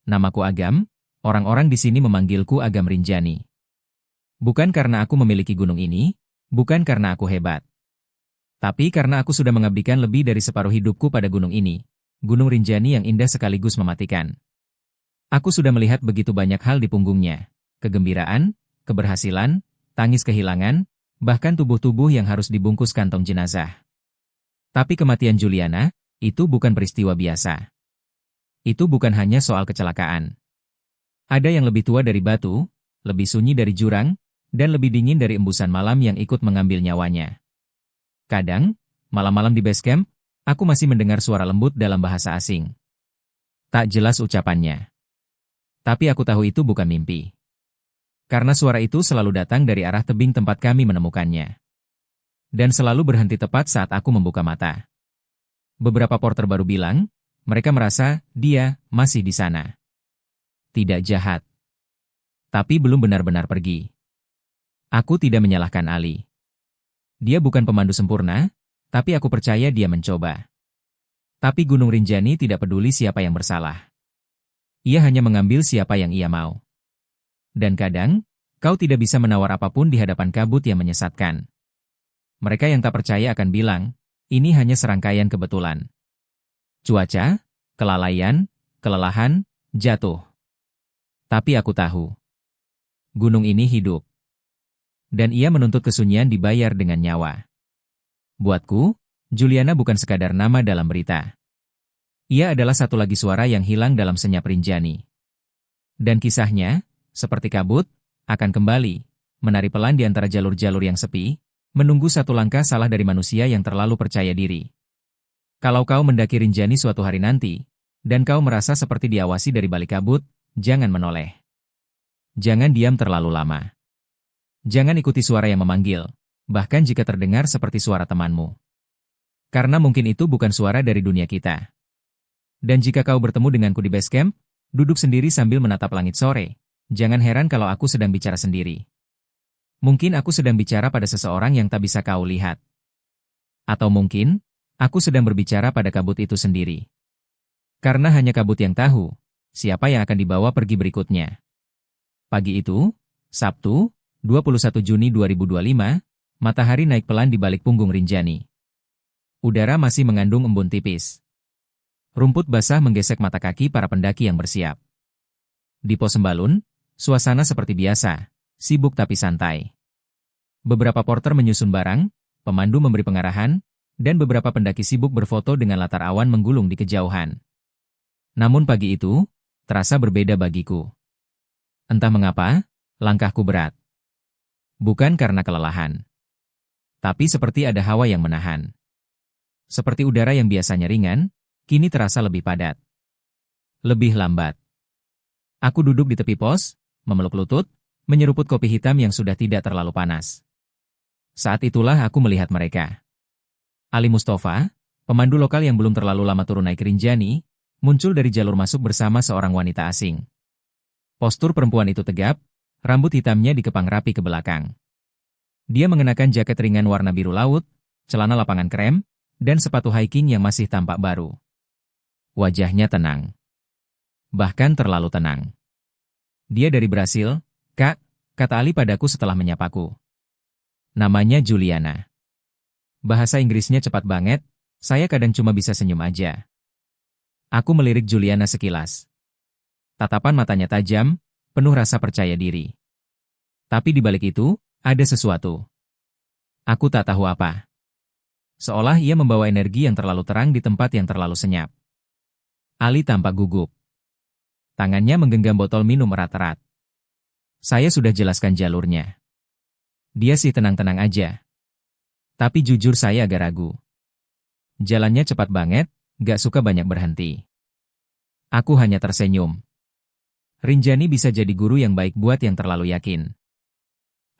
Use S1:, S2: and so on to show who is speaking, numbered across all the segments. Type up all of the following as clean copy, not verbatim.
S1: Namaku Agam, orang-orang di sini memanggilku Agam Rinjani. Bukan karena aku memiliki gunung ini, bukan karena aku hebat. Tapi karena aku sudah mengabdikan lebih dari separuh hidupku pada gunung ini, Gunung Rinjani yang indah sekaligus mematikan. Aku sudah melihat begitu banyak hal di punggungnya, kegembiraan, keberhasilan, tangis kehilangan, bahkan tubuh-tubuh yang harus dibungkus kantong jenazah. Tapi kematian Juliana, itu bukan peristiwa biasa. Itu bukan hanya soal kecelakaan. Ada yang lebih tua dari batu, lebih sunyi dari jurang, dan lebih dingin dari embusan malam yang ikut mengambil nyawanya. Kadang, malam-malam di base camp, aku masih mendengar suara lembut dalam bahasa asing. Tak jelas ucapannya. Tapi aku tahu itu bukan mimpi. Karena suara itu selalu datang dari arah tebing tempat kami menemukannya. Dan selalu berhenti tepat saat aku membuka mata. Beberapa porter baru bilang, mereka merasa dia masih di sana. Tidak jahat. Tapi belum benar-benar pergi. Aku tidak menyalahkan Ali. Dia bukan pemandu sempurna, tapi aku percaya dia mencoba. Tapi Gunung Rinjani tidak peduli siapa yang bersalah. Ia hanya mengambil siapa yang ia mau. Dan kadang, kau tidak bisa menawar apapun di hadapan kabut yang menyesatkan. Mereka yang tak percaya akan bilang, ini hanya serangkaian kebetulan. Cuaca, kelalaian, kelelahan, jatuh. Tapi aku tahu. Gunung ini hidup. Dan ia menuntut kesunyian dibayar dengan nyawa. Buatku, Juliana bukan sekadar nama dalam berita. Ia adalah satu lagi suara yang hilang dalam senyap Rinjani. Dan kisahnya, seperti kabut, akan kembali, menari pelan di antara jalur-jalur yang sepi, menunggu satu langkah salah dari manusia yang terlalu percaya diri. Kalau kau mendaki Rinjani suatu hari nanti, dan kau merasa seperti diawasi dari balik kabut, jangan menoleh. Jangan diam terlalu lama. Jangan ikuti suara yang memanggil, bahkan jika terdengar seperti suara temanmu. Karena mungkin itu bukan suara dari dunia kita. Dan jika kau bertemu denganku di base camp, duduk sendiri sambil menatap langit sore, jangan heran kalau aku sedang bicara sendiri. Mungkin aku sedang bicara pada seseorang yang tak bisa kau lihat. Atau mungkin, aku sedang berbicara pada kabut itu sendiri. Karena hanya kabut yang tahu, siapa yang akan dibawa pergi berikutnya. Pagi itu, Sabtu, 21 Juni 2025, matahari naik pelan di balik punggung Rinjani. Udara masih mengandung embun tipis. Rumput basah menggesek mata kaki para pendaki yang bersiap. Di pos Sembalun, suasana seperti biasa, sibuk tapi santai. Beberapa porter menyusun barang, pemandu memberi pengarahan, dan beberapa pendaki sibuk berfoto dengan latar awan menggulung di kejauhan. Namun pagi itu, terasa berbeda bagiku. Entah mengapa, langkahku berat. Bukan karena kelelahan. Tapi seperti ada hawa yang menahan. Seperti udara yang biasanya ringan, kini terasa lebih padat. Lebih lambat. Aku duduk di tepi pos, memeluk lutut, menyeruput kopi hitam yang sudah tidak terlalu panas. Saat itulah aku melihat mereka. Ali Mustafa, pemandu lokal yang belum terlalu lama turun naik Rinjani, muncul dari jalur masuk bersama seorang wanita asing. Postur perempuan itu tegap, rambut hitamnya dikepang rapi ke belakang. Dia mengenakan jaket ringan warna biru laut, celana lapangan krem, dan sepatu hiking yang masih tampak baru. Wajahnya tenang. Bahkan terlalu tenang. Dia dari Brasil, Kak, kata Ali padaku setelah menyapaku. Namanya Juliana. Bahasa Inggrisnya cepat banget, saya kadang cuma bisa senyum aja. Aku melirik Juliana sekilas. Tatapan matanya tajam, penuh rasa percaya diri. Tapi di balik itu, ada sesuatu. Aku tak tahu apa. Seolah ia membawa energi yang terlalu terang di tempat yang terlalu senyap. Ali tampak gugup. Tangannya menggenggam botol minum erat-erat. Saya sudah jelaskan jalurnya. Dia sih tenang-tenang aja. Tapi jujur saya agak ragu. Jalannya cepat banget, gak suka banyak berhenti. Aku hanya tersenyum. Rinjani bisa jadi guru yang baik buat yang terlalu yakin.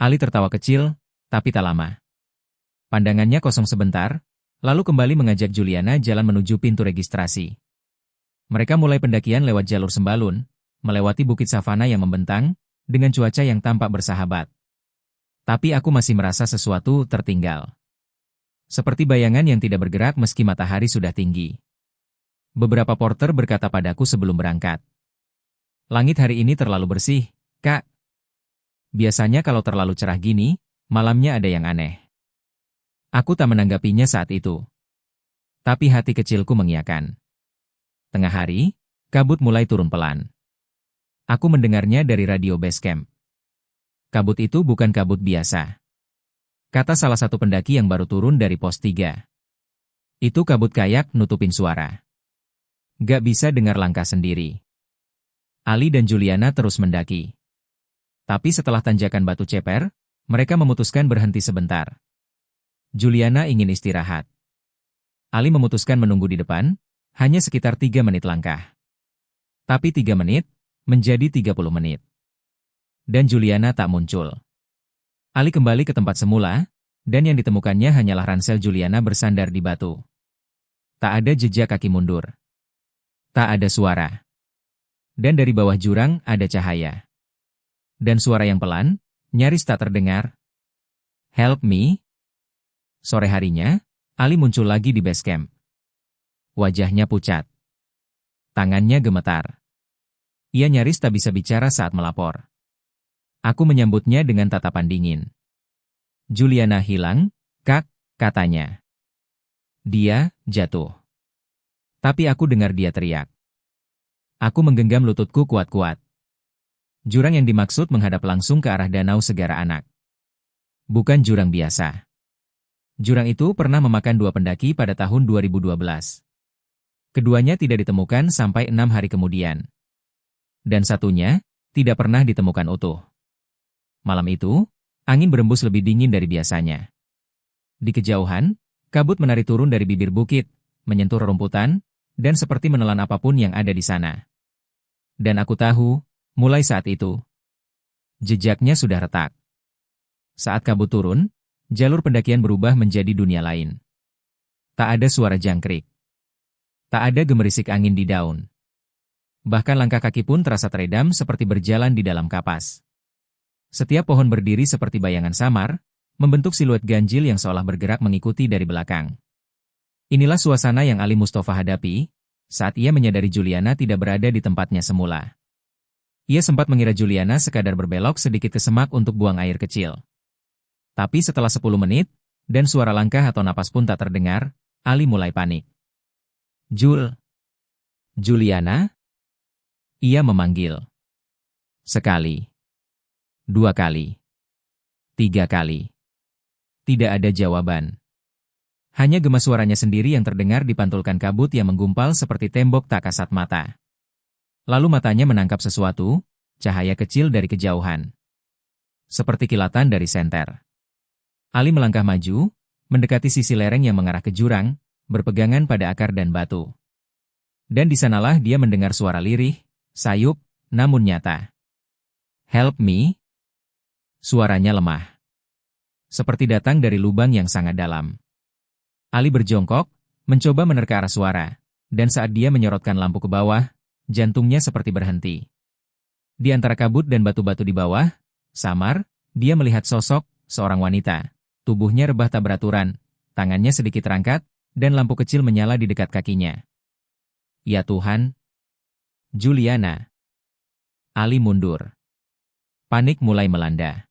S1: Ali tertawa kecil, tapi tak lama. Pandangannya kosong sebentar, lalu kembali mengajak Juliana jalan menuju pintu registrasi. Mereka mulai pendakian lewat jalur Sembalun, melewati bukit savana yang membentang, dengan cuaca yang tampak bersahabat. Tapi aku masih merasa sesuatu tertinggal. Seperti bayangan yang tidak bergerak meski matahari sudah tinggi. Beberapa porter berkata padaku sebelum berangkat. Langit hari ini terlalu bersih, Kak. Biasanya kalau terlalu cerah gini, malamnya ada yang aneh. Aku tak menanggapinya saat itu. Tapi hati kecilku mengiyakan. Tengah hari, kabut mulai turun pelan. Aku mendengarnya dari radio base camp. Kabut itu bukan kabut biasa, kata salah satu pendaki yang baru turun dari pos 3. Itu kabut kayak nutupin suara. Gak bisa dengar langkah sendiri. Ali dan Juliana terus mendaki. Tapi setelah tanjakan batu ceper, mereka memutuskan berhenti sebentar. Juliana ingin istirahat. Ali memutuskan menunggu di depan, hanya sekitar 3 menit langkah. Tapi 3 menit, menjadi 30 menit. Dan Juliana tak muncul. Ali kembali ke tempat semula, dan yang ditemukannya hanyalah ransel Juliana bersandar di batu. Tak ada jejak kaki mundur. Tak ada suara. Dan dari bawah jurang ada cahaya. Dan suara yang pelan, nyaris tak terdengar. Help me. Sore harinya, Ali muncul lagi di base camp. Wajahnya pucat. Tangannya gemetar. Ia nyaris tak bisa bicara saat melapor. Aku menyambutnya dengan tatapan dingin. Juliana hilang, Kak, katanya. Dia jatuh. Tapi aku dengar dia teriak. Aku menggenggam lututku kuat-kuat. Jurang yang dimaksud menghadap langsung ke arah Danau Segara Anak. Bukan jurang biasa. Jurang itu pernah memakan 2 pendaki pada tahun 2012. Keduanya tidak ditemukan sampai 6 hari kemudian. Dan satunya, tidak pernah ditemukan utuh. Malam itu, angin berembus lebih dingin dari biasanya. Di kejauhan, kabut menari turun dari bibir bukit, menyentuh rerumputan, dan seperti menelan apapun yang ada di sana. Dan aku tahu, mulai saat itu, jejaknya sudah retak. Saat kabut turun, jalur pendakian berubah menjadi dunia lain. Tak ada suara jangkrik. Tak ada gemerisik angin di daun. Bahkan langkah kaki pun terasa teredam seperti berjalan di dalam kapas. Setiap pohon berdiri seperti bayangan samar, membentuk siluet ganjil yang seolah bergerak mengikuti dari belakang. Inilah suasana yang Ali Mustafa hadapi, saat ia menyadari Juliana tidak berada di tempatnya semula. Ia sempat mengira Juliana sekadar berbelok sedikit ke semak untuk buang air kecil. Tapi setelah 10 menit, dan suara langkah atau napas pun tak terdengar, Ali mulai panik. Juliana? Ia memanggil. Sekali. 2 kali. 3 kali. Tidak ada jawaban. Hanya gema suaranya sendiri yang terdengar dipantulkan kabut yang menggumpal seperti tembok tak kasat mata. Lalu matanya menangkap sesuatu, cahaya kecil dari kejauhan. Seperti kilatan dari senter. Ali melangkah maju, mendekati sisi lereng yang mengarah ke jurang, berpegangan pada akar dan batu. Dan di sanalah dia mendengar suara lirih, sayup, namun nyata. Help me. Suaranya lemah. Seperti datang dari lubang yang sangat dalam. Ali berjongkok, mencoba menerka arah suara, dan saat dia menyorotkan lampu ke bawah, jantungnya seperti berhenti. Di antara kabut dan batu-batu di bawah, samar, dia melihat sosok seorang wanita. Tubuhnya rebah tak beraturan, tangannya sedikit terangkat, dan lampu kecil menyala di dekat kakinya. Ya Tuhan! Juliana! Ali mundur. Panik mulai melanda.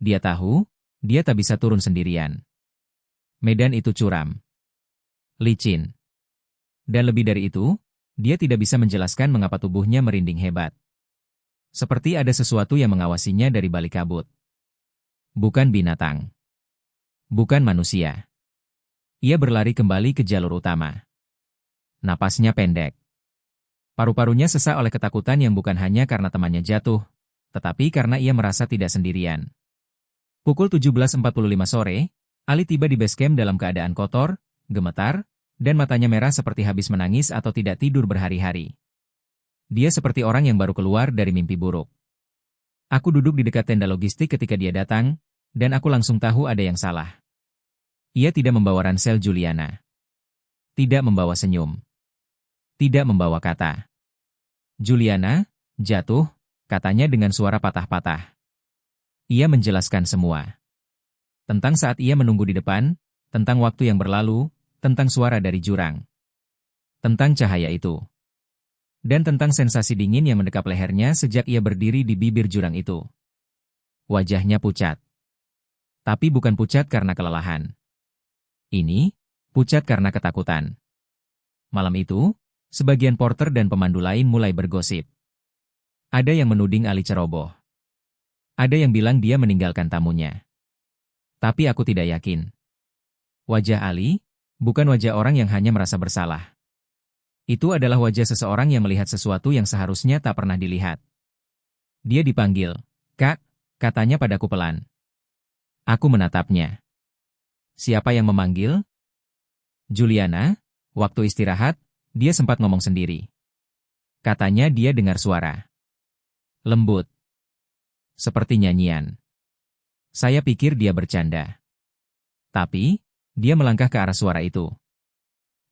S1: Dia tahu, dia tak bisa turun sendirian. Medan itu curam. Licin. Dan lebih dari itu, dia tidak bisa menjelaskan mengapa tubuhnya merinding hebat. Seperti ada sesuatu yang mengawasinya dari balik kabut. Bukan binatang. Bukan manusia. Ia berlari kembali ke jalur utama. Napasnya pendek. Paru-parunya sesak oleh ketakutan yang bukan hanya karena temannya jatuh, tetapi karena ia merasa tidak sendirian. Pukul 17.45 sore, Ali tiba di base camp dalam keadaan kotor, gemetar, dan matanya merah seperti habis menangis atau tidak tidur berhari-hari. Dia seperti orang yang baru keluar dari mimpi buruk. Aku duduk di dekat tenda logistik ketika dia datang, dan aku langsung tahu ada yang salah. Ia tidak membawa ransel Juliana. Tidak membawa senyum. Tidak membawa kata. Juliana, jatuh, katanya dengan suara patah-patah. Ia menjelaskan semua. Tentang saat ia menunggu di depan, tentang waktu yang berlalu, tentang suara dari jurang. Tentang cahaya itu. Dan tentang sensasi dingin yang mendekap lehernya sejak ia berdiri di bibir jurang itu. Wajahnya pucat. Tapi bukan pucat karena kelelahan. Ini, pucat karena ketakutan. Malam itu, sebagian porter dan pemandu lain mulai bergosip. Ada yang menuding Ali ceroboh. Ada yang bilang dia meninggalkan tamunya. Tapi aku tidak yakin. Wajah Ali, bukan wajah orang yang hanya merasa bersalah. Itu adalah wajah seseorang yang melihat sesuatu yang seharusnya tak pernah dilihat. Dia dipanggil, "Kak," katanya padaku pelan. Aku menatapnya. Siapa yang memanggil? Juliana. Waktu istirahat, dia sempat ngomong sendiri. Katanya dia dengar suara. Lembut. Seperti nyanyian. Saya pikir dia bercanda. Tapi, dia melangkah ke arah suara itu.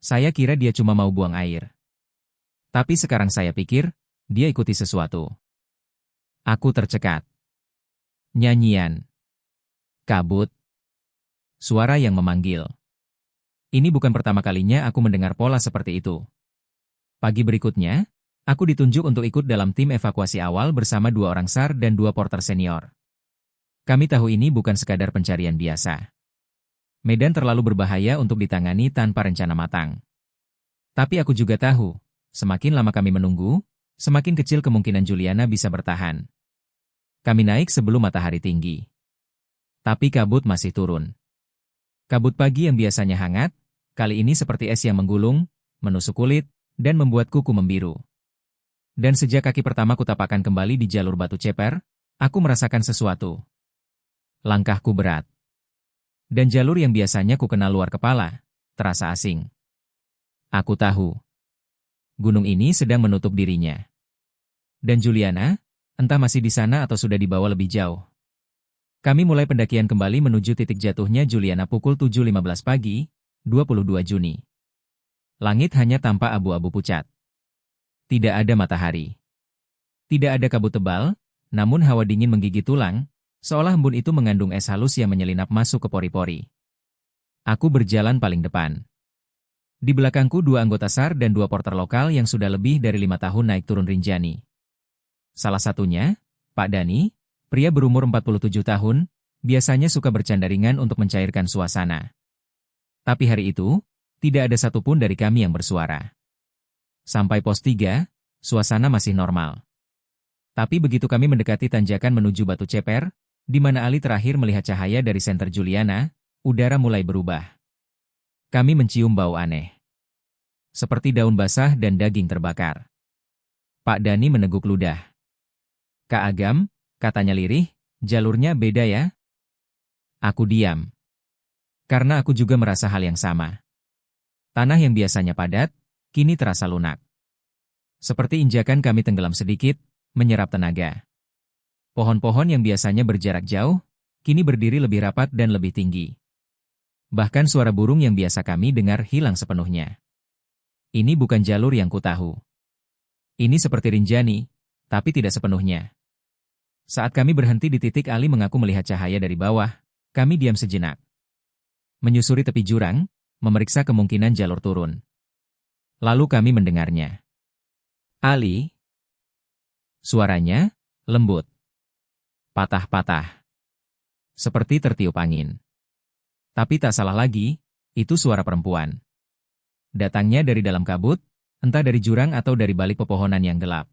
S1: Saya kira dia cuma mau buang air. Tapi sekarang saya pikir, dia ikuti sesuatu. Aku tercekat. Nyanyian. Kabut. Suara yang memanggil. Ini bukan pertama kalinya aku mendengar pola seperti itu. Pagi berikutnya, aku ditunjuk untuk ikut dalam tim evakuasi awal bersama 2 orang SAR dan 2 porter senior. Kami tahu ini bukan sekadar pencarian biasa. Medan terlalu berbahaya untuk ditangani tanpa rencana matang. Tapi aku juga tahu, semakin lama kami menunggu, semakin kecil kemungkinan Juliana bisa bertahan. Kami naik sebelum matahari tinggi. Tapi kabut masih turun. Kabut pagi yang biasanya hangat, kali ini seperti es yang menggulung, menusuk kulit, dan membuat kuku membiru. Dan sejak kaki pertamaku tapakan kembali di jalur batu ceper, aku merasakan sesuatu. Langkahku berat. Dan jalur yang biasanya ku kenal luar kepala, terasa asing. Aku tahu. Gunung ini sedang menutup dirinya. Dan Juliana, entah masih di sana atau sudah dibawa lebih jauh. Kami mulai pendakian kembali menuju titik jatuhnya Juliana pukul 7.15 pagi, 22 Juni. Langit hanya tampak abu-abu pucat. Tidak ada matahari. Tidak ada kabut tebal, namun hawa dingin menggigit tulang, seolah embun itu mengandung es halus yang menyelinap masuk ke pori-pori. Aku berjalan paling depan. Di belakangku 2 anggota SAR dan 2 porter lokal yang sudah lebih dari 5 tahun naik turun Rinjani. Salah satunya, Pak Dani, pria berumur 47 tahun, biasanya suka bercanda ringan untuk mencairkan suasana. Tapi hari itu, tidak ada satupun dari kami yang bersuara. Sampai pos 3, suasana masih normal. Tapi begitu kami mendekati tanjakan menuju Batu Ceper, di mana Ali terakhir melihat cahaya dari senter Juliana, udara mulai berubah. Kami mencium bau aneh. Seperti daun basah dan daging terbakar. Pak Dani meneguk ludah. Kak Agam, katanya lirih, jalurnya beda ya? Aku diam. Karena aku juga merasa hal yang sama. Tanah yang biasanya padat, kini terasa lunak. Seperti injakan kami tenggelam sedikit, menyerap tenaga. Pohon-pohon yang biasanya berjarak jauh, kini berdiri lebih rapat dan lebih tinggi. Bahkan suara burung yang biasa kami dengar hilang sepenuhnya. Ini bukan jalur yang kutahu. Ini seperti Rinjani, tapi tidak sepenuhnya. Saat kami berhenti di titik Ali mengaku melihat cahaya dari bawah, kami diam sejenak. Menyusuri tepi jurang, memeriksa kemungkinan jalur turun. Lalu kami mendengarnya. Ali. Suaranya lembut. Patah-patah. Seperti tertiup angin. Tapi tak salah lagi, itu suara perempuan. Datangnya dari dalam kabut, entah dari jurang atau dari balik pepohonan yang gelap.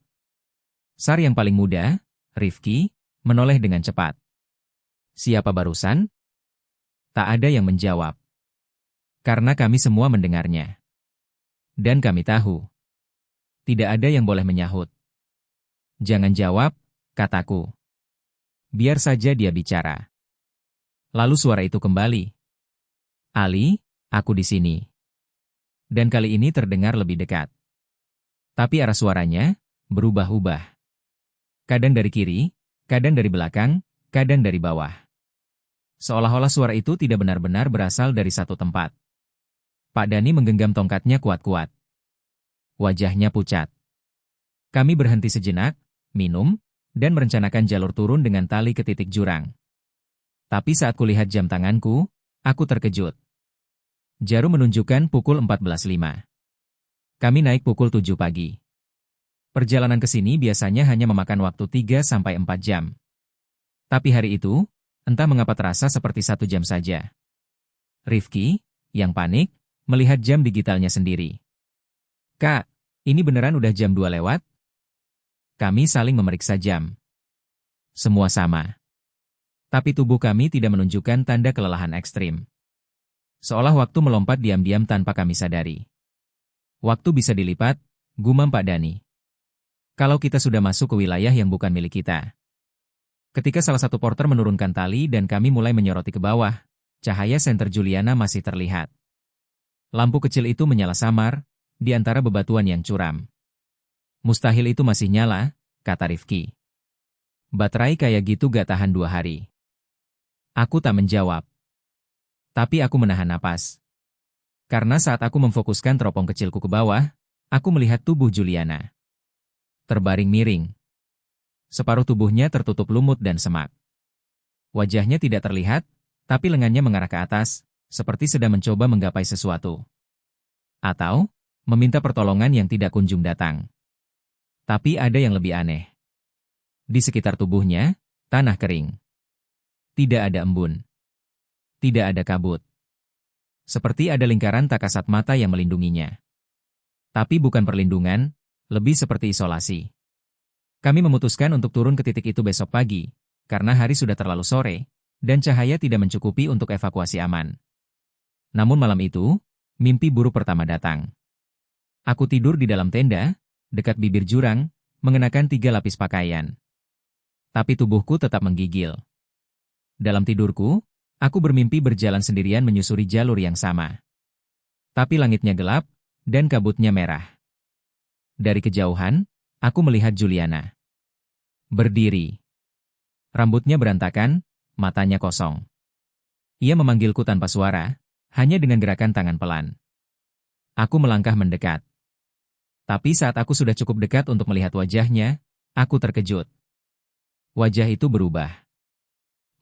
S1: SAR yang paling muda, Rifki, menoleh dengan cepat. Siapa barusan? Tak ada yang menjawab. Karena kami semua mendengarnya. Dan kami tahu. Tidak ada yang boleh menyahut. Jangan jawab, kataku. Biar saja dia bicara. Lalu suara itu kembali. Ali, aku di sini. Dan kali ini terdengar lebih dekat. Tapi arah suaranya berubah-ubah. Kadang dari kiri, kadang dari belakang, kadang dari bawah. Seolah-olah suara itu tidak benar-benar berasal dari satu tempat. Pak Dani menggenggam tongkatnya kuat-kuat. Wajahnya pucat. Kami berhenti sejenak, minum, dan merencanakan jalur turun dengan tali ke titik jurang. Tapi saat kulihat jam tanganku, aku terkejut. Jarum menunjukkan pukul 14.05. Kami naik pukul 7 pagi. Perjalanan ke sini biasanya hanya memakan waktu 3 sampai 4 jam. Tapi hari itu, entah mengapa terasa seperti 1 jam saja. Rifki, yang panik, melihat jam digitalnya sendiri. Kak, ini beneran udah jam 2 lewat? Kami saling memeriksa jam. Semua sama. Tapi tubuh kami tidak menunjukkan tanda kelelahan ekstrim. Seolah waktu melompat diam-diam tanpa kami sadari. Waktu bisa dilipat, gumam Pak Dani. Kalau kita sudah masuk ke wilayah yang bukan milik kita. Ketika salah satu porter menurunkan tali dan kami mulai menyoroti ke bawah, cahaya senter Juliana masih terlihat. Lampu kecil itu menyala samar, di antara bebatuan yang curam. Mustahil itu masih nyala, kata Rifki. Baterai kayak gitu gak tahan 2 hari. Aku tak menjawab. Tapi aku menahan napas. Karena saat aku memfokuskan teropong kecilku ke bawah, aku melihat tubuh Juliana. Terbaring miring. Separuh tubuhnya tertutup lumut dan semak. Wajahnya tidak terlihat, tapi lengannya mengarah ke atas, seperti sedang mencoba menggapai sesuatu. Atau, meminta pertolongan yang tidak kunjung datang. Tapi ada yang lebih aneh. Di sekitar tubuhnya, tanah kering. Tidak ada embun. Tidak ada kabut. Seperti ada lingkaran tak kasat mata yang melindunginya. Tapi bukan perlindungan, lebih seperti isolasi. Kami memutuskan untuk turun ke titik itu besok pagi, karena hari sudah terlalu sore, dan cahaya tidak mencukupi untuk evakuasi aman. Namun malam itu, mimpi buruk pertama datang. Aku tidur di dalam tenda, dekat bibir jurang, mengenakan 3 lapis pakaian. Tapi tubuhku tetap menggigil. Dalam tidurku, aku bermimpi berjalan sendirian menyusuri jalur yang sama. Tapi langitnya gelap, dan kabutnya merah. Dari kejauhan, aku melihat Juliana. Berdiri. Rambutnya berantakan, matanya kosong. Ia memanggilku tanpa suara, hanya dengan gerakan tangan pelan. Aku melangkah mendekat. Tapi saat aku sudah cukup dekat untuk melihat wajahnya, aku terkejut. Wajah itu berubah.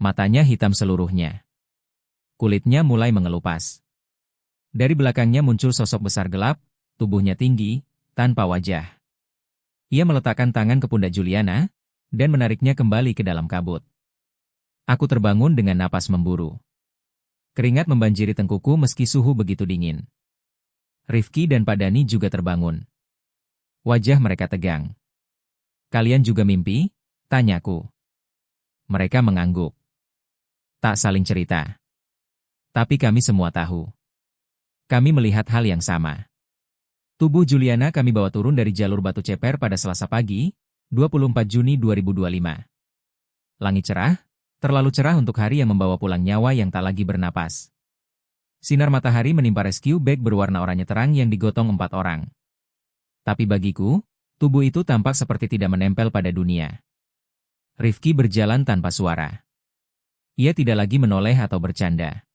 S1: Matanya hitam seluruhnya. Kulitnya mulai mengelupas. Dari belakangnya muncul sosok besar gelap, tubuhnya tinggi, tanpa wajah. Ia meletakkan tangan ke pundak Juliana, dan menariknya kembali ke dalam kabut. Aku terbangun dengan napas memburu. Keringat membanjiri tengkuku meski suhu begitu dingin. Rifki dan Pak Dani juga terbangun. Wajah mereka tegang. Kalian juga mimpi? Tanyaku. Mereka mengangguk. Tak saling cerita. Tapi kami semua tahu. Kami melihat hal yang sama. Tubuh Juliana kami bawa turun dari jalur Batu Ceper pada Selasa pagi, 24 Juni 2025. Langit cerah, terlalu cerah untuk hari yang membawa pulang nyawa yang tak lagi bernapas. Sinar matahari menimpa rescue bag berwarna oranye terang yang digotong 4 orang. Tapi bagiku, tubuh itu tampak seperti tidak menempel pada dunia. Rifki berjalan tanpa suara. Ia tidak lagi menoleh atau bercanda.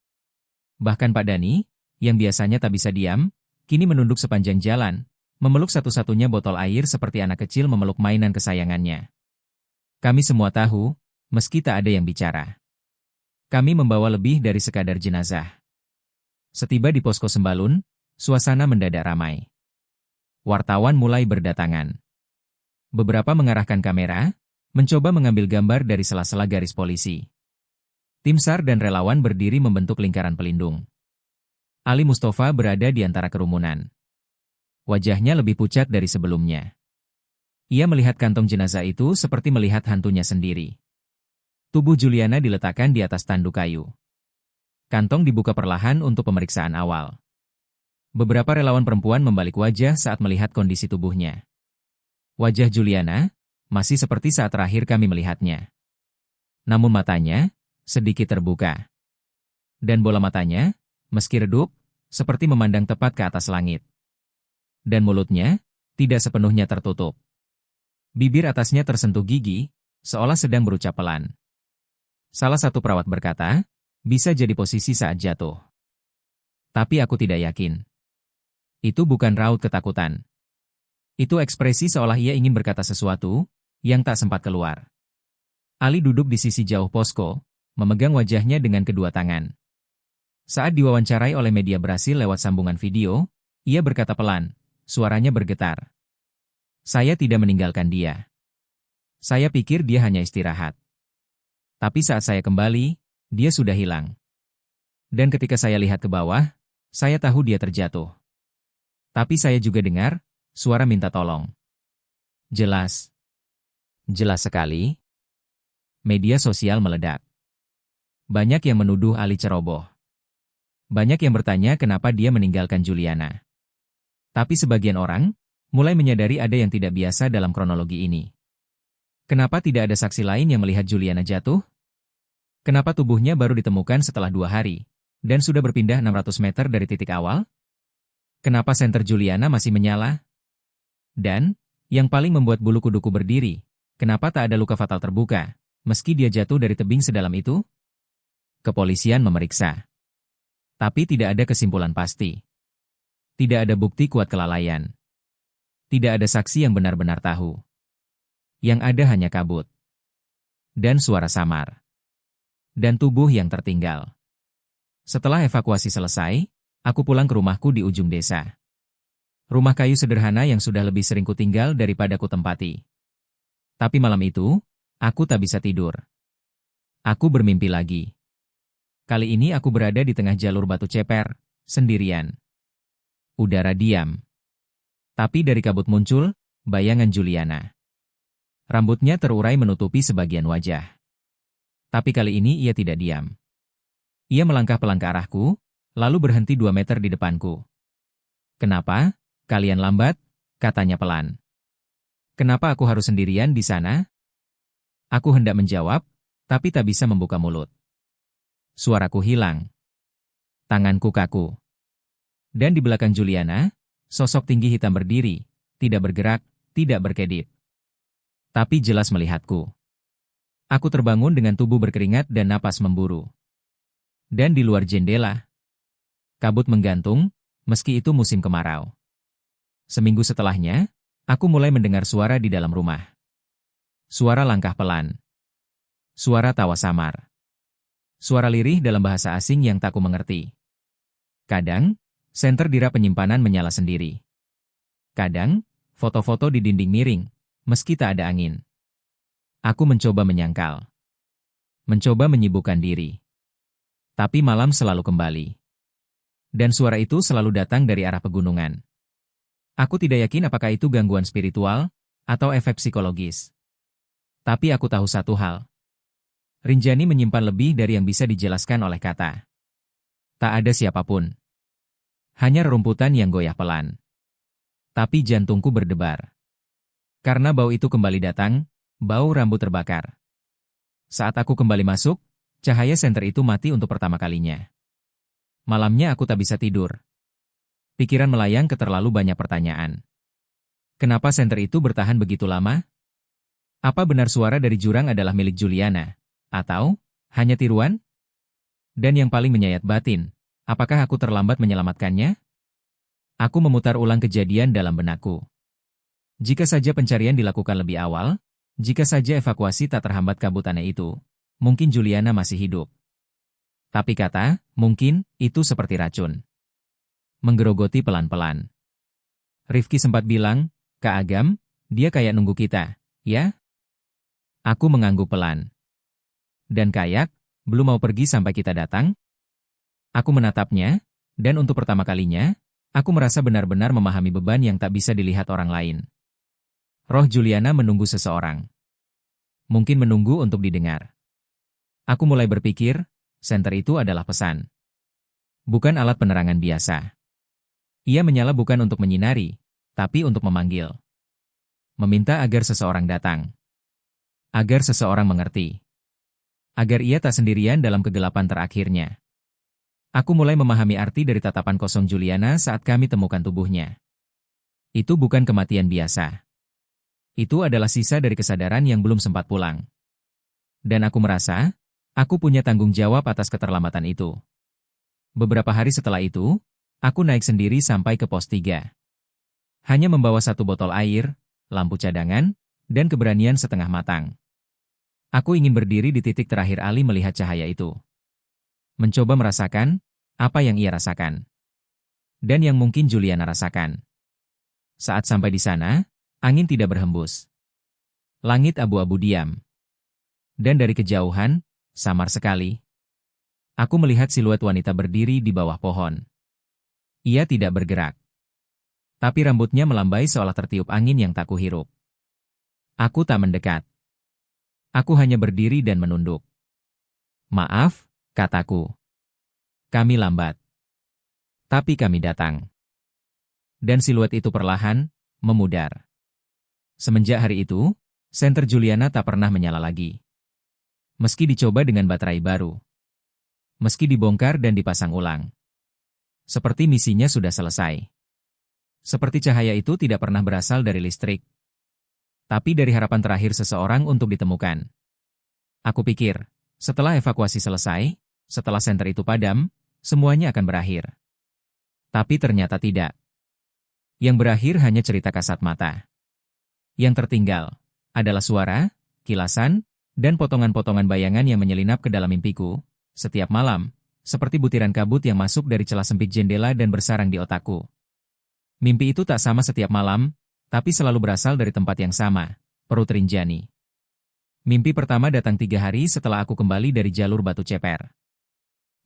S1: Bahkan Pak Dani, yang biasanya tak bisa diam, kini menunduk sepanjang jalan, memeluk satu-satunya botol air seperti anak kecil memeluk mainan kesayangannya. Kami semua tahu, meski tak ada yang bicara. Kami membawa lebih dari sekadar jenazah. Setiba di posko Sembalun, suasana mendadak ramai. Wartawan mulai berdatangan. Beberapa mengarahkan kamera, mencoba mengambil gambar dari sela-sela garis polisi. Tim SAR dan relawan berdiri membentuk lingkaran pelindung. Ali Mustafa berada di antara kerumunan. Wajahnya lebih pucat dari sebelumnya. Ia melihat kantong jenazah itu seperti melihat hantunya sendiri. Tubuh Juliana diletakkan di atas tanduk kayu. Kantong dibuka perlahan untuk pemeriksaan awal. Beberapa relawan perempuan membalik wajah saat melihat kondisi tubuhnya. Wajah Juliana masih seperti saat terakhir kami melihatnya. Namun matanya sedikit terbuka. Dan bola matanya, meski redup, seperti memandang tepat ke atas langit. Dan mulutnya tidak sepenuhnya tertutup. Bibir atasnya tersentuh gigi, seolah sedang berucap pelan. Salah satu perawat berkata, bisa jadi posisi saat jatuh. Tapi aku tidak yakin. Itu bukan raut ketakutan. Itu ekspresi seolah ia ingin berkata sesuatu, yang tak sempat keluar. Ali duduk di sisi jauh posko, memegang wajahnya dengan kedua tangan. Saat diwawancarai oleh media Brasil lewat sambungan video, ia berkata pelan, suaranya bergetar. Saya tidak meninggalkan dia. Saya pikir dia hanya istirahat. Tapi saat saya kembali, dia sudah hilang. Dan ketika saya lihat ke bawah, saya tahu dia terjatuh. Tapi saya juga dengar suara minta tolong. Jelas. Jelas sekali. Media sosial meledak. Banyak yang menuduh Ali ceroboh. Banyak yang bertanya kenapa dia meninggalkan Juliana. Tapi sebagian orang mulai menyadari ada yang tidak biasa dalam kronologi ini. Kenapa tidak ada saksi lain yang melihat Juliana jatuh? Kenapa tubuhnya baru ditemukan setelah 2 hari, dan sudah berpindah 600 meter dari titik awal? Kenapa senter Juliana masih menyala? Dan, yang paling membuat bulu kuduku berdiri, kenapa tak ada luka fatal terbuka, meski dia jatuh dari tebing sedalam itu? Kepolisian memeriksa. Tapi tidak ada kesimpulan pasti. Tidak ada bukti kuat kelalaian. Tidak ada saksi yang benar-benar tahu. Yang ada hanya kabut. Dan suara samar. Dan tubuh yang tertinggal. Setelah evakuasi selesai, aku pulang ke rumahku di ujung desa. Rumah kayu sederhana yang sudah lebih sering kutinggal daripada kutempati. Tapi malam itu, aku tak bisa tidur. Aku bermimpi lagi. Kali ini aku berada di tengah jalur batu ceper, sendirian. Udara diam. Tapi dari kabut muncul bayangan Juliana. Rambutnya terurai menutupi sebagian wajah. Tapi kali ini ia tidak diam. Ia melangkah pelan ke arahku, lalu berhenti 2 meter di depanku. "Kenapa? Kalian lambat?" katanya pelan. "Kenapa aku harus sendirian di sana?" Aku hendak menjawab, tapi tak bisa membuka mulut. Suaraku hilang. Tanganku kaku. Dan di belakang Juliana, sosok tinggi hitam berdiri, tidak bergerak, tidak berkedip. Tapi jelas melihatku. Aku terbangun dengan tubuh berkeringat dan napas memburu. Dan di luar jendela, kabut menggantung, meski itu musim kemarau. Seminggu setelahnya, aku mulai mendengar suara di dalam rumah. Suara langkah pelan. Suara tawa samar. Suara lirih dalam bahasa asing yang tak ku mengerti. Kadang, senter dira penyimpanan menyala sendiri. Kadang, foto-foto di dinding miring, meski tak ada angin. Aku mencoba menyangkal. Mencoba menyibukkan diri. Tapi malam selalu kembali. Dan suara itu selalu datang dari arah pegunungan. Aku tidak yakin apakah itu gangguan spiritual, atau efek psikologis. Tapi aku tahu satu hal. Rinjani menyimpan lebih dari yang bisa dijelaskan oleh kata. Tak ada siapapun. Hanya rerumputan yang goyah pelan. Tapi jantungku berdebar. Karena bau itu kembali datang, bau rambut terbakar. Saat aku kembali masuk, cahaya senter itu mati untuk pertama kalinya. Malamnya aku tak bisa tidur. Pikiran melayang ke terlalu banyak pertanyaan. Kenapa senter itu bertahan begitu lama? Apa benar suara dari jurang adalah milik Juliana? Atau hanya tiruan? Dan yang paling menyayat batin, apakah aku terlambat menyelamatkannya? Aku memutar ulang kejadian dalam benakku. Jika saja pencarian dilakukan lebih awal, jika saja evakuasi tak terhambat kabut aneh itu, mungkin Juliana masih hidup. Tapi kata, mungkin, itu seperti racun. Menggerogoti pelan-pelan. Rifki sempat bilang, "Kak Agam, dia kayak nunggu kita, ya?" Aku mengangguk pelan. Dan kayak, belum mau pergi sampai kita datang? Aku menatapnya, dan untuk pertama kalinya, aku merasa benar-benar memahami beban yang tak bisa dilihat orang lain. Roh Juliana menunggu seseorang. Mungkin menunggu untuk didengar. Aku mulai berpikir, senter itu adalah pesan. Bukan alat penerangan biasa. Ia menyala bukan untuk menyinari, tapi untuk memanggil. Meminta agar seseorang datang. Agar seseorang mengerti. Agar ia tak sendirian dalam kegelapan terakhirnya. Aku mulai memahami arti dari tatapan kosong Juliana saat kami temukan tubuhnya. Itu bukan kematian biasa. Itu adalah sisa dari kesadaran yang belum sempat pulang. Dan aku merasa, aku punya tanggung jawab atas keterlambatan itu. Beberapa hari setelah itu, aku naik sendiri sampai ke pos 3. Hanya membawa 1 botol air, lampu cadangan, dan keberanian setengah matang. Aku ingin berdiri di titik terakhir Ali melihat cahaya itu. Mencoba merasakan apa yang ia rasakan. Dan yang mungkin Juliana rasakan. Saat sampai di sana, Angin tidak berhembus. Langit abu-abu diam. Dan dari kejauhan, samar sekali, aku melihat siluet wanita berdiri di bawah pohon. Ia tidak bergerak. Tapi rambutnya melambai seolah tertiup angin yang tak kuhirup. Aku tak mendekat. Aku hanya berdiri dan menunduk. Maaf, kataku. Kami lambat. Tapi kami datang. Dan siluet itu perlahan, memudar. Semenjak hari itu, senter Juliana tak pernah menyala lagi. Meski dicoba dengan baterai baru. Meski dibongkar dan dipasang ulang. Seperti misinya sudah selesai. Seperti cahaya itu tidak pernah berasal dari listrik. Tapi dari harapan terakhir seseorang untuk ditemukan. Aku pikir, setelah evakuasi selesai, setelah senter itu padam, semuanya akan berakhir. Tapi ternyata tidak. Yang berakhir hanya cerita kasat mata. Yang tertinggal adalah suara, kilasan, dan potongan-potongan bayangan yang menyelinap ke dalam mimpiku, setiap malam, seperti butiran kabut yang masuk dari celah sempit jendela dan bersarang di otakku. Mimpi itu tak sama setiap malam, tapi selalu berasal dari tempat yang sama, perut Rinjani. Mimpi pertama datang 3 hari setelah aku kembali dari jalur Batu Ceper.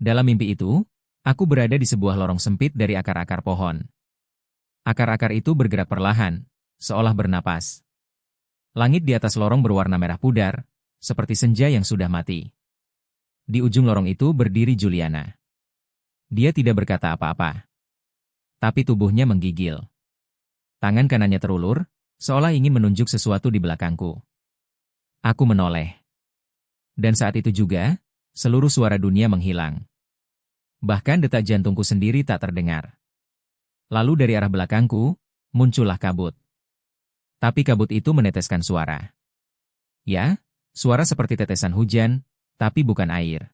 S1: Dalam mimpi itu, aku berada di sebuah lorong sempit dari akar-akar pohon. Akar-akar itu bergerak perlahan, seolah bernapas. Langit di atas lorong berwarna merah pudar, seperti senja yang sudah mati. Di ujung lorong itu berdiri Juliana. Dia tidak berkata apa-apa. Tapi tubuhnya menggigil. Tangan kanannya terulur, seolah ingin menunjuk sesuatu di belakangku. Aku menoleh. Dan saat itu juga, seluruh suara dunia menghilang. Bahkan detak jantungku sendiri tak terdengar. Lalu dari arah belakangku, muncullah kabut. Tapi kabut itu meneteskan suara. Ya, suara seperti tetesan hujan, tapi bukan air.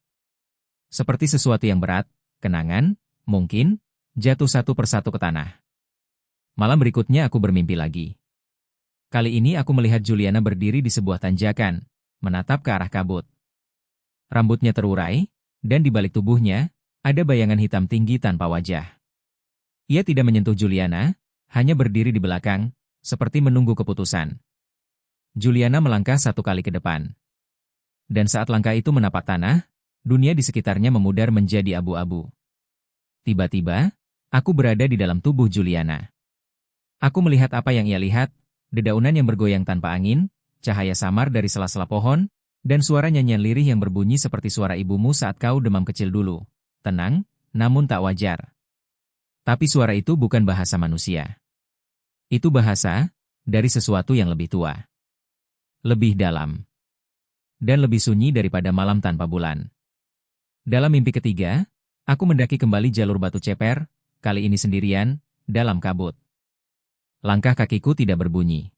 S1: Seperti sesuatu yang berat, kenangan, mungkin, jatuh satu persatu ke tanah. Malam berikutnya aku bermimpi lagi. Kali ini aku melihat Juliana berdiri di sebuah tanjakan, menatap ke arah kabut. Rambutnya terurai, dan di balik tubuhnya, ada bayangan hitam tinggi tanpa wajah. Ia tidak menyentuh Juliana, hanya berdiri di belakang, seperti menunggu keputusan. Juliana melangkah 1 kali ke depan. Dan saat langkah itu menapak tanah, dunia di sekitarnya memudar menjadi abu-abu. Tiba-tiba, aku berada di dalam tubuh Juliana. Aku melihat apa yang ia lihat, dedaunan yang bergoyang tanpa angin, cahaya samar dari sela-sela pohon, dan suara nyanyian lirih yang berbunyi seperti suara ibumu saat kau demam kecil dulu. Tenang, namun tak wajar. Tapi suara itu bukan bahasa manusia. Itu bahasa dari sesuatu yang lebih tua. Lebih dalam. Dan lebih sunyi daripada malam tanpa bulan. Dalam mimpi ketiga, aku mendaki kembali jalur Batu Ceper, kali ini sendirian, dalam kabut. Langkah kakiku tidak berbunyi.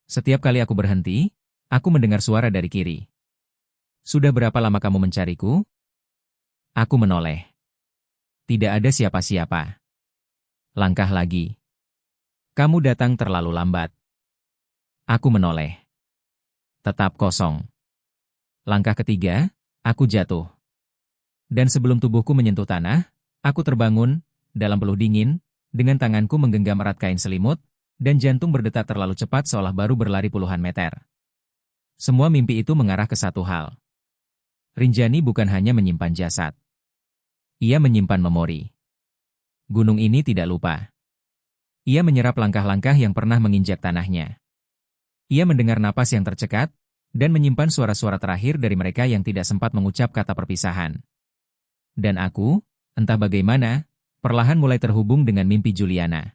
S1: Setiap kali aku berhenti, aku mendengar suara dari kiri. Sudah berapa lama kamu mencariku? Aku menoleh. Tidak ada siapa-siapa. Langkah lagi. Kamu datang terlalu lambat. Aku menoleh. Tetap kosong. Langkah ketiga, aku jatuh. Dan sebelum tubuhku menyentuh tanah, aku terbangun, dalam peluh dingin, dengan tanganku menggenggam erat kain selimut, dan jantung berdetak terlalu cepat seolah baru berlari puluhan meter. Semua mimpi itu mengarah ke satu hal. Rinjani bukan hanya menyimpan jasad. Ia menyimpan memori. Gunung ini tidak lupa. Ia menyerap langkah-langkah yang pernah menginjak tanahnya. Ia mendengar napas yang tercekat, dan menyimpan suara-suara terakhir dari mereka yang tidak sempat mengucap kata perpisahan. Dan aku, entah bagaimana, perlahan mulai terhubung dengan mimpi Juliana.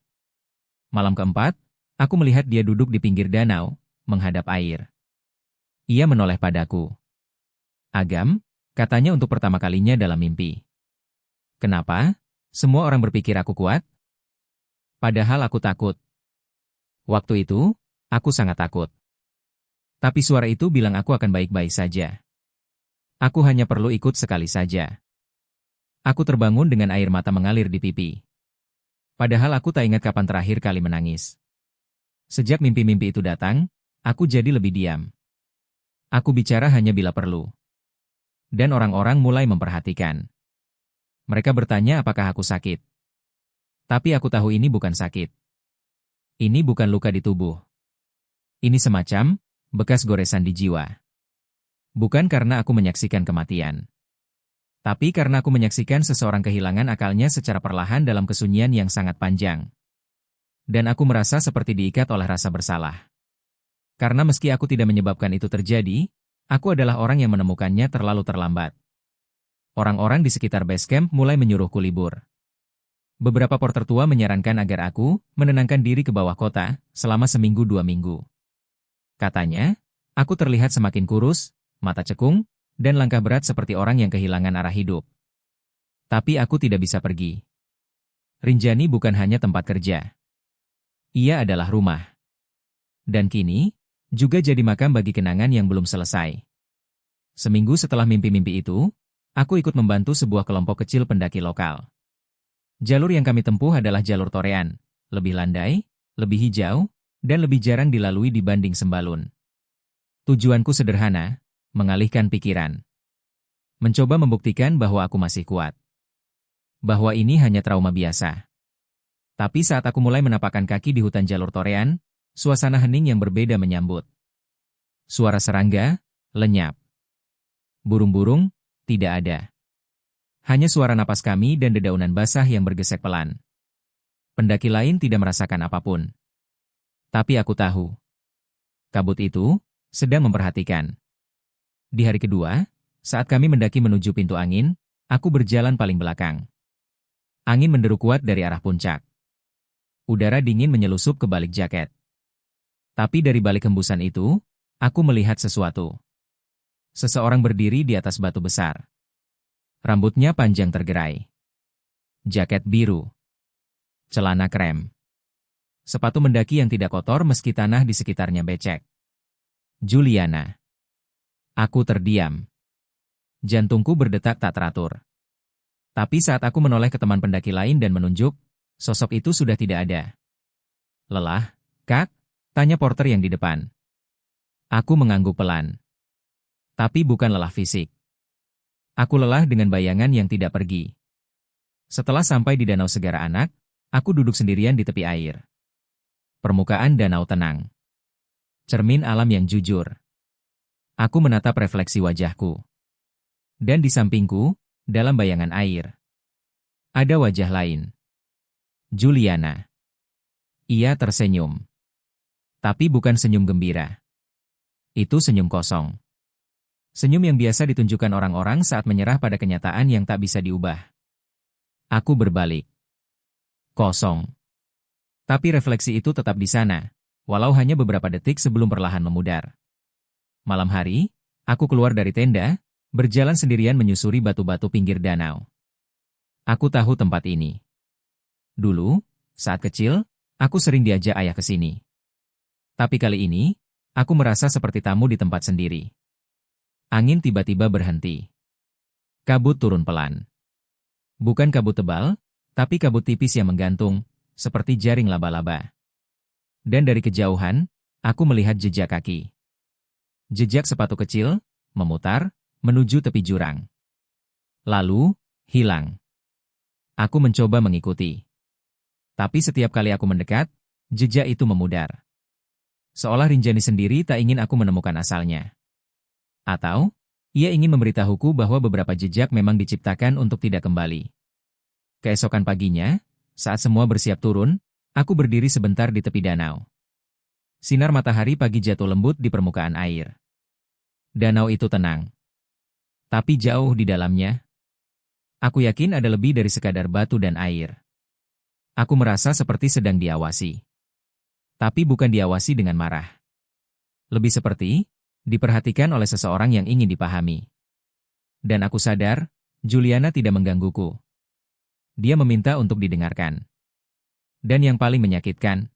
S1: Malam keempat, aku melihat dia duduk di pinggir danau, menghadap air. Ia menoleh padaku. Agam, katanya untuk pertama kalinya dalam mimpi. Kenapa? Semua orang berpikir aku kuat? Padahal aku takut. Waktu itu, aku sangat takut. Tapi suara itu bilang aku akan baik-baik saja. Aku hanya perlu ikut sekali saja. Aku terbangun dengan air mata mengalir di pipi. Padahal aku tak ingat kapan terakhir kali menangis. Sejak mimpi-mimpi itu datang, aku jadi lebih diam. Aku bicara hanya bila perlu. Dan orang-orang mulai memperhatikan. Mereka bertanya apakah aku sakit. Tapi aku tahu ini bukan sakit. Ini bukan luka di tubuh. Ini semacam bekas goresan di jiwa. Bukan karena aku menyaksikan kematian. Tapi karena aku menyaksikan seseorang kehilangan akalnya secara perlahan dalam kesunyian yang sangat panjang. Dan aku merasa seperti diikat oleh rasa bersalah. Karena meski aku tidak menyebabkan itu terjadi, aku adalah orang yang menemukannya terlalu terlambat. Orang-orang di sekitar base camp mulai menyuruhku libur. Beberapa porter tua menyarankan agar aku menenangkan diri ke bawah kota selama seminggu 2 minggu. Katanya, aku terlihat semakin kurus, mata cekung, dan langkah berat seperti orang yang kehilangan arah hidup. Tapi aku tidak bisa pergi. Rinjani bukan hanya tempat kerja. Ia adalah rumah. Dan kini, juga jadi makam bagi kenangan yang belum selesai. Seminggu setelah mimpi-mimpi itu, aku ikut membantu sebuah kelompok kecil pendaki lokal. Jalur yang kami tempuh adalah jalur torean, lebih landai, lebih hijau, dan lebih jarang dilalui dibanding sembalun. Tujuanku sederhana, mengalihkan pikiran. Mencoba membuktikan bahwa aku masih kuat. Bahwa ini hanya trauma biasa. Tapi saat aku mulai menapakkan kaki di hutan jalur torean, suasana hening yang berbeda menyambut. Suara serangga, lenyap. Burung-burung, tidak ada. Hanya suara napas kami dan dedaunan basah yang bergesek pelan. Pendaki lain tidak merasakan apapun. Tapi aku tahu. Kabut itu sedang memperhatikan. Di hari kedua, saat kami mendaki menuju pintu angin, aku berjalan paling belakang. Angin menderu kuat dari arah puncak. Udara dingin menyelusup ke balik jaket. Tapi dari balik hembusan itu, aku melihat sesuatu. Seseorang berdiri di atas batu besar. Rambutnya panjang tergerai. Jaket biru. Celana krem. Sepatu mendaki yang tidak kotor meski tanah di sekitarnya becek. Juliana. Aku terdiam. Jantungku berdetak tak teratur. Tapi saat aku menoleh ke teman pendaki lain dan menunjuk, sosok itu sudah tidak ada. Lelah, Kak? Tanya porter yang di depan. Aku mengangguk pelan. Tapi bukan lelah fisik. Aku lelah dengan bayangan yang tidak pergi. Setelah sampai di Danau Segara Anak, aku duduk sendirian di tepi air. Permukaan danau tenang. Cermin alam yang jujur. Aku menatap refleksi wajahku. Dan di sampingku, dalam bayangan air, ada wajah lain. Juliana. Ia tersenyum. Tapi bukan senyum gembira. Itu senyum kosong. Senyum yang biasa ditunjukkan orang-orang saat menyerah pada kenyataan yang tak bisa diubah. Aku berbalik. Kosong. Tapi refleksi itu tetap di sana, walau hanya beberapa detik sebelum perlahan memudar. Malam hari, aku keluar dari tenda, berjalan sendirian menyusuri batu-batu pinggir danau. Aku tahu tempat ini. Dulu, saat kecil, aku sering diajak ayah ke sini. Tapi kali ini, aku merasa seperti tamu di tempat sendiri. Angin tiba-tiba berhenti. Kabut turun pelan. Bukan kabut tebal, tapi kabut tipis yang menggantung, seperti jaring laba-laba. Dan dari kejauhan, aku melihat jejak kaki. Jejak sepatu kecil, memutar, menuju tepi jurang. Lalu, hilang. Aku mencoba mengikuti. Tapi setiap kali aku mendekat, jejak itu memudar. Seolah Rinjani sendiri tak ingin aku menemukan asalnya. Atau, ia ingin memberitahuku bahwa beberapa jejak memang diciptakan untuk tidak kembali. Keesokan paginya, saat semua bersiap turun, aku berdiri sebentar di tepi danau. Sinar matahari pagi jatuh lembut di permukaan air. Danau itu tenang. Tapi jauh di dalamnya, aku yakin ada lebih dari sekadar batu dan air. Aku merasa seperti sedang diawasi. Tapi bukan diawasi dengan marah. Lebih seperti diperhatikan oleh seseorang yang ingin dipahami. Dan aku sadar, Juliana tidak menggangguku. Dia meminta untuk didengarkan. Dan yang paling menyakitkan,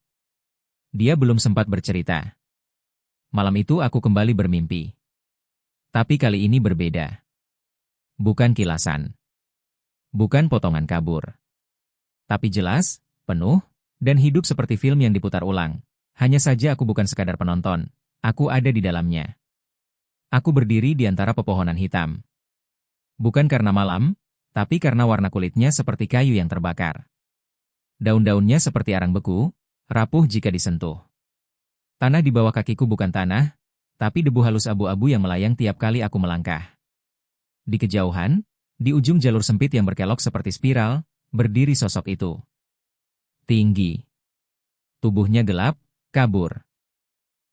S1: dia belum sempat bercerita. Malam itu aku kembali bermimpi. Tapi kali ini berbeda. Bukan kilasan. Bukan potongan kabur. Tapi jelas, penuh, dan hidup seperti film yang diputar ulang. Hanya saja aku bukan sekadar penonton, aku ada di dalamnya. Aku berdiri di antara pepohonan hitam. Bukan karena malam, tapi karena warna kulitnya seperti kayu yang terbakar. Daun-daunnya seperti arang beku, rapuh jika disentuh. Tanah di bawah kakiku bukan tanah, tapi debu halus abu-abu yang melayang tiap kali aku melangkah. Di kejauhan, di ujung jalur sempit yang berkelok seperti spiral, berdiri sosok itu. Tinggi. Tubuhnya gelap, kabur.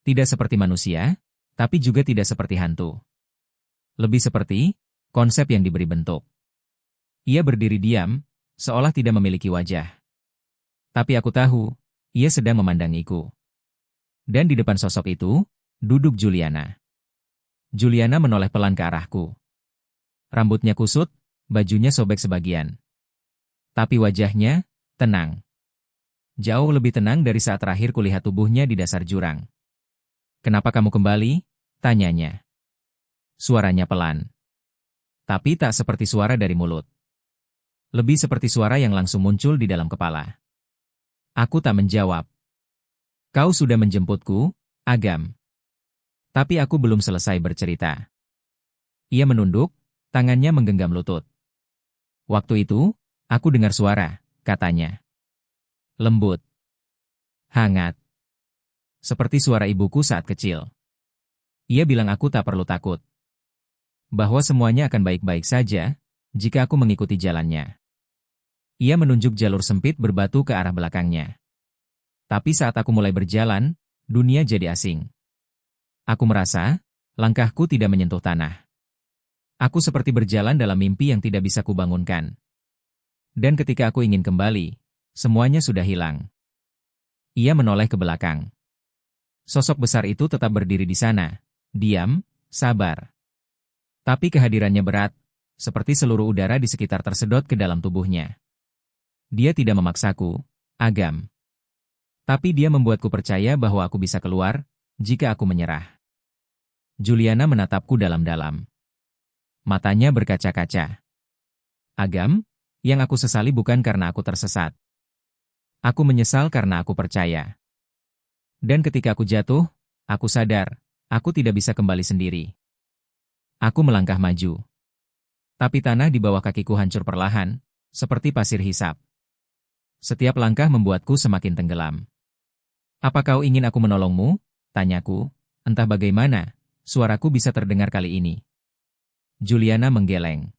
S1: Tidak seperti manusia, tapi juga tidak seperti hantu. Lebih seperti konsep yang diberi bentuk. Ia berdiri diam, seolah tidak memiliki wajah. Tapi aku tahu, ia sedang memandangiku. Dan di depan sosok itu, duduk Juliana. Juliana menoleh pelan ke arahku. Rambutnya kusut, bajunya sobek sebagian. Tapi wajahnya, tenang. Jauh lebih tenang dari saat terakhir kulihat tubuhnya di dasar jurang. "Kenapa kamu kembali?" tanyanya. Suaranya pelan. Tapi tak seperti suara dari mulut. Lebih seperti suara yang langsung muncul di dalam kepala. Aku tak menjawab. "Kau sudah menjemputku, Agam." Tapi aku belum selesai bercerita. Ia menunduk, tangannya menggenggam lutut. "Waktu itu, aku dengar suara," katanya. Lembut. Hangat. Seperti suara ibuku saat kecil. Ia bilang aku tak perlu takut. Bahwa semuanya akan baik-baik saja, jika aku mengikuti jalannya. Ia menunjuk jalur sempit berbatu ke arah belakangnya. Tapi saat aku mulai berjalan, dunia jadi asing. Aku merasa, langkahku tidak menyentuh tanah. Aku seperti berjalan dalam mimpi yang tidak bisa kubangunkan. Dan ketika aku ingin kembali, semuanya sudah hilang. Ia menoleh ke belakang. Sosok besar itu tetap berdiri di sana, diam, sabar. Tapi kehadirannya berat, seperti seluruh udara di sekitar tersedot ke dalam tubuhnya. Dia tidak memaksaku, Agam. Tapi dia membuatku percaya bahwa aku bisa keluar, jika aku menyerah. Juliana menatapku dalam-dalam. Matanya berkaca-kaca. "Agam, yang aku sesali bukan karena aku tersesat. Aku menyesal karena aku percaya. Dan ketika aku jatuh, aku sadar, aku tidak bisa kembali sendiri." Aku melangkah maju. Tapi tanah di bawah kakiku hancur perlahan, seperti pasir hisap. Setiap langkah membuatku semakin tenggelam. "Apa kau ingin aku menolongmu?" tanyaku. Entah bagaimana, suaraku bisa terdengar kali ini. Juliana menggeleng.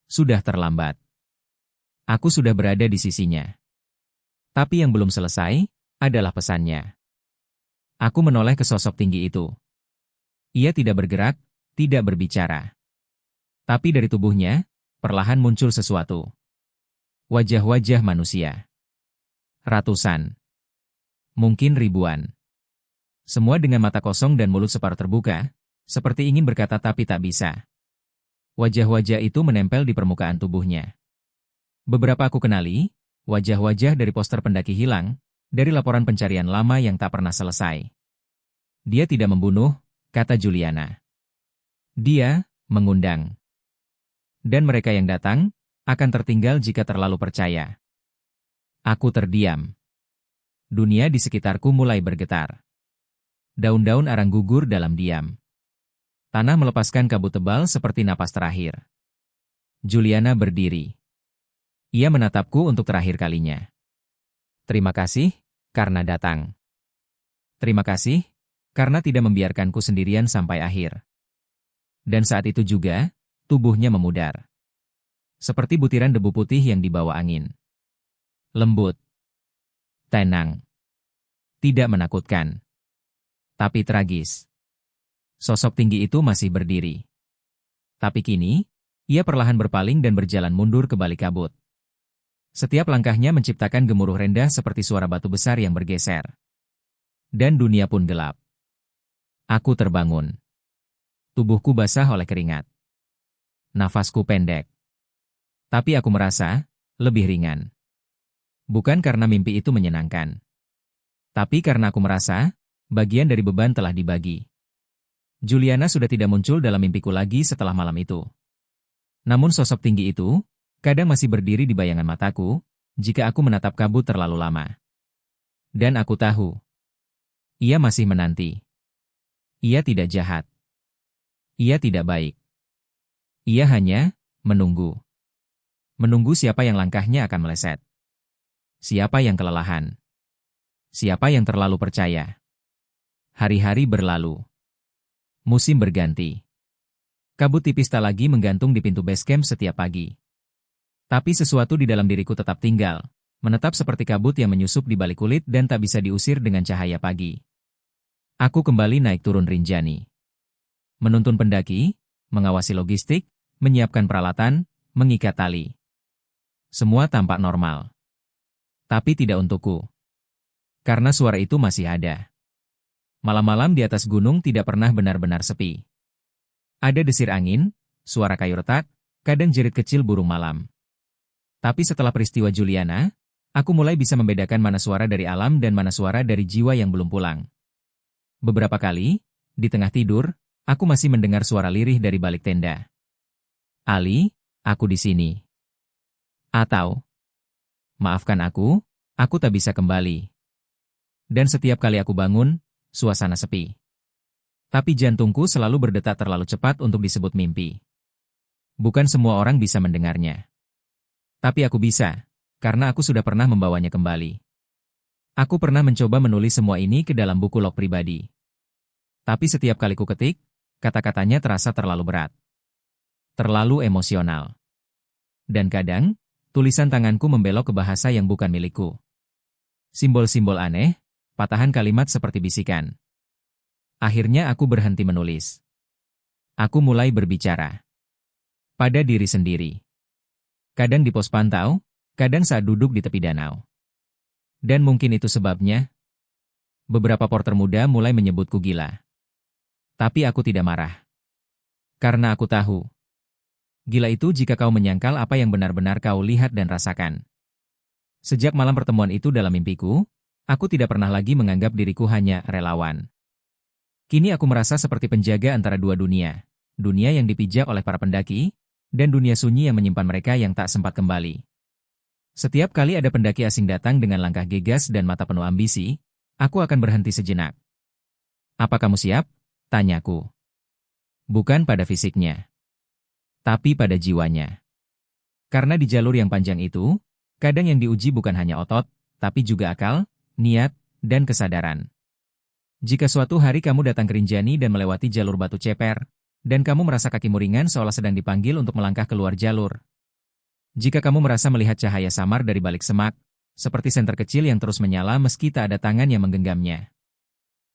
S1: Sudah terlambat. Aku sudah berada di sisinya. Tapi yang belum selesai, adalah pesannya. Aku menoleh ke sosok tinggi itu. Ia tidak bergerak, tidak berbicara. Tapi dari tubuhnya, perlahan muncul sesuatu. Wajah-wajah manusia. Ratusan. Mungkin ribuan. Semua dengan mata kosong dan mulut separuh terbuka, seperti ingin berkata tapi tak bisa. Wajah-wajah itu menempel di permukaan tubuhnya. Beberapa aku kenali, wajah-wajah dari poster pendaki hilang, dari laporan pencarian lama yang tak pernah selesai. Dia tidak membunuh, kata Juliana. Dia mengundang. Dan mereka yang datang, akan tertinggal jika terlalu percaya. Aku terdiam. Dunia di sekitarku mulai bergetar. Daun-daun arang gugur dalam diam. Tanah melepaskan kabut tebal seperti napas terakhir. Juliana berdiri. Ia menatapku untuk terakhir kalinya. "Terima kasih, karena datang. Terima kasih, karena tidak membiarkanku sendirian sampai akhir." Dan saat itu juga, tubuhnya memudar. Seperti butiran debu putih yang dibawa angin. Lembut. Tenang. Tidak menakutkan. Tapi tragis. Sosok tinggi itu masih berdiri. Tapi kini, ia perlahan berpaling dan berjalan mundur ke balik kabut. Setiap langkahnya menciptakan gemuruh rendah seperti suara batu besar yang bergeser. Dan dunia pun gelap. Aku terbangun. Tubuhku basah oleh keringat. Nafasku pendek. Tapi aku merasa lebih ringan. Bukan karena mimpi itu menyenangkan. Tapi karena aku merasa bagian dari beban telah dibagi. Juliana sudah tidak muncul dalam mimpiku lagi setelah malam itu. Namun sosok tinggi itu kadang masih berdiri di bayangan mataku jika aku menatap kabut terlalu lama. Dan aku tahu, ia masih menanti. Ia tidak jahat. Ia tidak baik. Ia hanya menunggu. Menunggu siapa yang langkahnya akan meleset. Siapa yang kelelahan. Siapa yang terlalu percaya. Hari-hari berlalu. Musim berganti. Kabut tipis tak lagi menggantung di pintu base camp setiap pagi. Tapi sesuatu di dalam diriku tetap tinggal, menetap seperti kabut yang menyusup di balik kulit dan tak bisa diusir dengan cahaya pagi. Aku kembali naik turun Rinjani. Menuntun pendaki, mengawasi logistik, menyiapkan peralatan, mengikat tali. Semua tampak normal. Tapi tidak untukku. Karena suara itu masih ada. Malam-malam di atas gunung tidak pernah benar-benar sepi. Ada desir angin, suara kayu retak, kadang jerit kecil burung malam. Tapi setelah peristiwa Juliana, aku mulai bisa membedakan mana suara dari alam dan mana suara dari jiwa yang belum pulang. Beberapa kali, di tengah tidur, aku masih mendengar suara lirih dari balik tenda. Ali, aku di sini. Atau, maafkan aku tak bisa kembali. Dan setiap kali aku bangun, suasana sepi. Tapi jantungku selalu berdetak terlalu cepat untuk disebut mimpi. Bukan semua orang bisa mendengarnya. Tapi aku bisa, karena aku sudah pernah membawanya kembali. Aku pernah mencoba menulis semua ini ke dalam buku log pribadi. Tapi setiap kali ku ketik, kata-katanya terasa terlalu berat. Terlalu emosional. Dan kadang, tulisan tanganku membelok ke bahasa yang bukan milikku. Simbol-simbol aneh, patahan kalimat seperti bisikan. Akhirnya aku berhenti menulis. Aku mulai berbicara. Pada diri sendiri. Kadang di pos pantau, kadang saat duduk di tepi danau. Dan mungkin itu sebabnya, beberapa porter muda mulai menyebutku gila. Tapi aku tidak marah. Karena aku tahu. Gila itu jika kau menyangkal apa yang benar-benar kau lihat dan rasakan. Sejak malam pertemuan itu dalam mimpiku, aku tidak pernah lagi menganggap diriku hanya relawan. Kini aku merasa seperti penjaga antara dua dunia. Dunia yang dipijak oleh para pendaki, dan dunia sunyi yang menyimpan mereka yang tak sempat kembali. Setiap kali ada pendaki asing datang dengan langkah gegas dan mata penuh ambisi, aku akan berhenti sejenak. Apa kamu siap? Tanyaku. Bukan pada fisiknya, tapi pada jiwanya. Karena di jalur yang panjang itu, kadang yang diuji bukan hanya otot, tapi juga akal, niat, dan kesadaran. Jika suatu hari kamu datang ke Rinjani dan melewati jalur batu ceper, dan kamu merasa kakimu ringan seolah sedang dipanggil untuk melangkah keluar jalur. Jika kamu merasa melihat cahaya samar dari balik semak, seperti senter kecil yang terus menyala meski tak ada tangan yang menggenggamnya.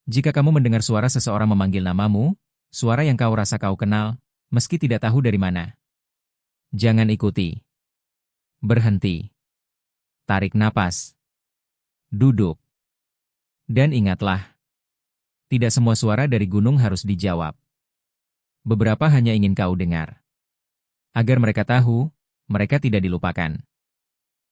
S1: Jika kamu mendengar suara seseorang memanggil namamu, suara yang kau rasa kau kenal, meski tidak tahu dari mana. Jangan ikuti. Berhenti. Tarik napas. Duduk. Dan ingatlah, tidak semua suara dari gunung harus dijawab. Beberapa hanya ingin kau dengar. Agar mereka tahu, mereka tidak dilupakan.